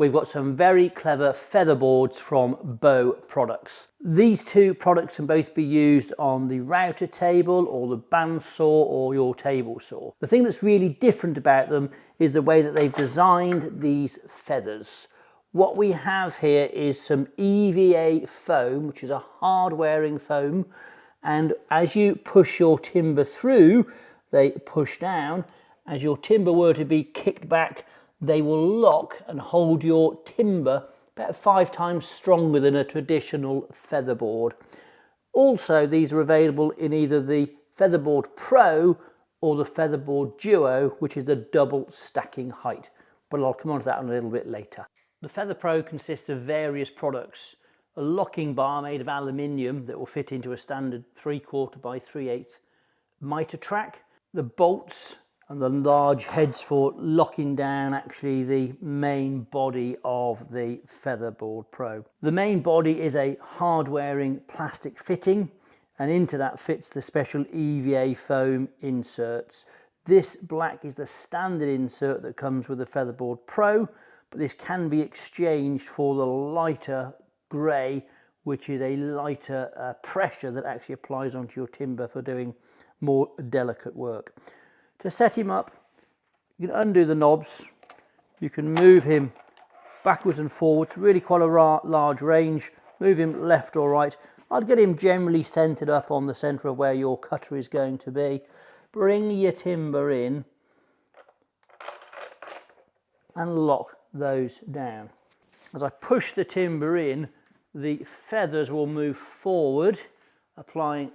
we've got some very clever feather boards from Bow Products. These two products can both be used on the router table or the bandsaw or your table saw. The thing that's really different about them is the way that they've designed these feathers. What we have here is some EVA foam, which is a hard wearing foam, and as you push your timber through, they push down. As your timber were to be kicked back, they will lock and hold your timber about 5 times stronger than a traditional featherboard. Also, these are available in either the FeatherBoard Pro or the FeatherBoard Duo, which is a double stacking height, but I'll come on to that a little bit later. The FeatherPRO consists of various products. A locking bar made of aluminium that will fit into a standard 3/4 by 3/8 mitre track. The bolts and the large heads for locking down actually the main body of the FeatherBoard Pro. The main body is a hard wearing plastic fitting, and into that fits the special EVA foam inserts. This black is the standard insert that comes with the FeatherBoard Pro, but this can be exchanged for the lighter grey, which is a lighter pressure that actually applies onto your timber for doing more delicate work. To set him up, you can undo the knobs, you can move him backwards and forwards, really quite a large range, move him left or right. I'd get him generally centered up on the center of where your cutter is going to be. Bring your timber in and lock those down. As I push the timber in, the feathers will move forward, applying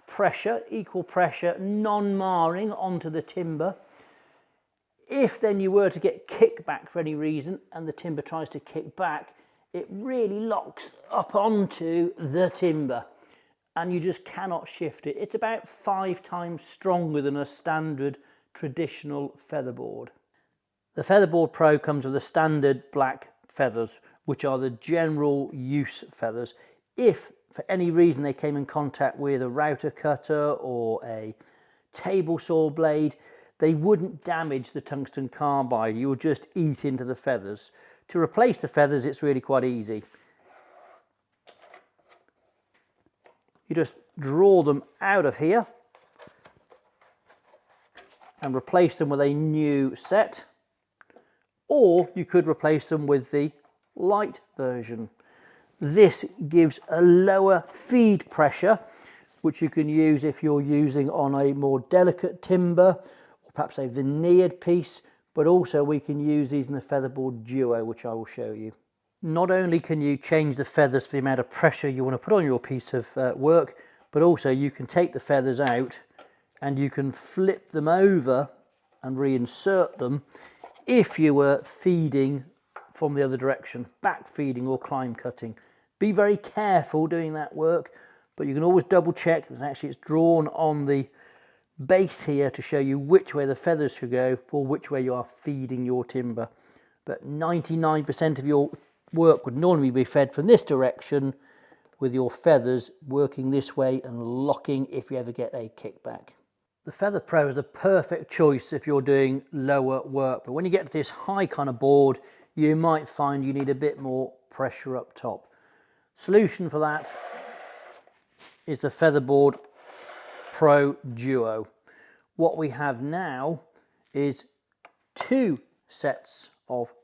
pressure, equal pressure, non-marring onto the timber. If then you were to get kickback for any reason and the timber tries to kick back, it really locks up onto the timber and you just cannot shift it. It's about 5 times stronger than a standard traditional featherboard. The FeatherBoard Pro comes with the standard black feathers, which are the general use feathers. If for any reason they came in contact with a router cutter or a table saw blade, they wouldn't damage the tungsten carbide. You would just eat into the feathers. To replace the feathers, it's really quite easy. You just draw them out of here and replace them with a new set. Or you could replace them with the light version. This gives a lower feed pressure, which you can use if you're using on a more delicate timber, or perhaps a veneered piece, but also we can use these in the FeatherBoard Duo, which I will show you. Not only can you change the feathers for the amount of pressure you want to put on your piece of work, but also you can take the feathers out and you can flip them over and reinsert them if you were feeding from the other direction, back feeding or climb cutting. Be very careful doing that work, but you can always double check that actually it's drawn on the base here to show you which way the feathers should go for which way you are feeding your timber. But 99% of your work would normally be fed from this direction, with your feathers working this way and locking if you ever get a kickback. The FeatherPRO is the perfect choice if you're doing lower work, but when you get to this high kind of board, you might find you need a bit more pressure up top. Solution for that is the FeatherBoard Pro Duo. What we have now is 2 sets of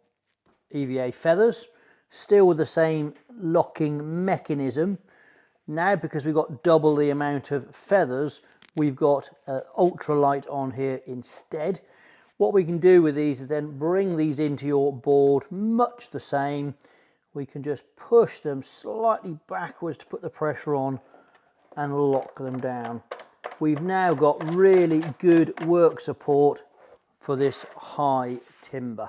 EVA feathers, still with the same locking mechanism. Now, because we've got double the amount of feathers, we've got ultralight on here instead. What we can do with these is then bring these into your board much the same. We can just push them slightly backwards to put the pressure on and lock them down. We've now got really good work support for this high timber.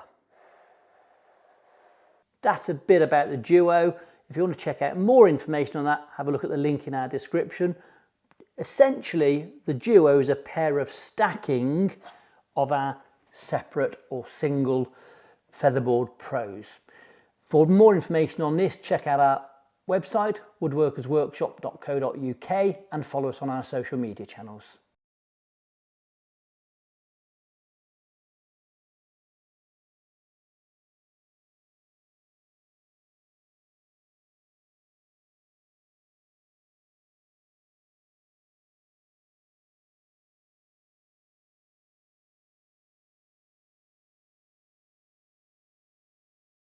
That's a bit about the Duo. If you want to check out more information on that, have a look at the link in our description. Essentially, the Duo is a pair of stacking of our separate or single FeatherBoard Pros. For more information on this, check out our website, woodworkersworkshop.co.uk, and follow us on our social media channels.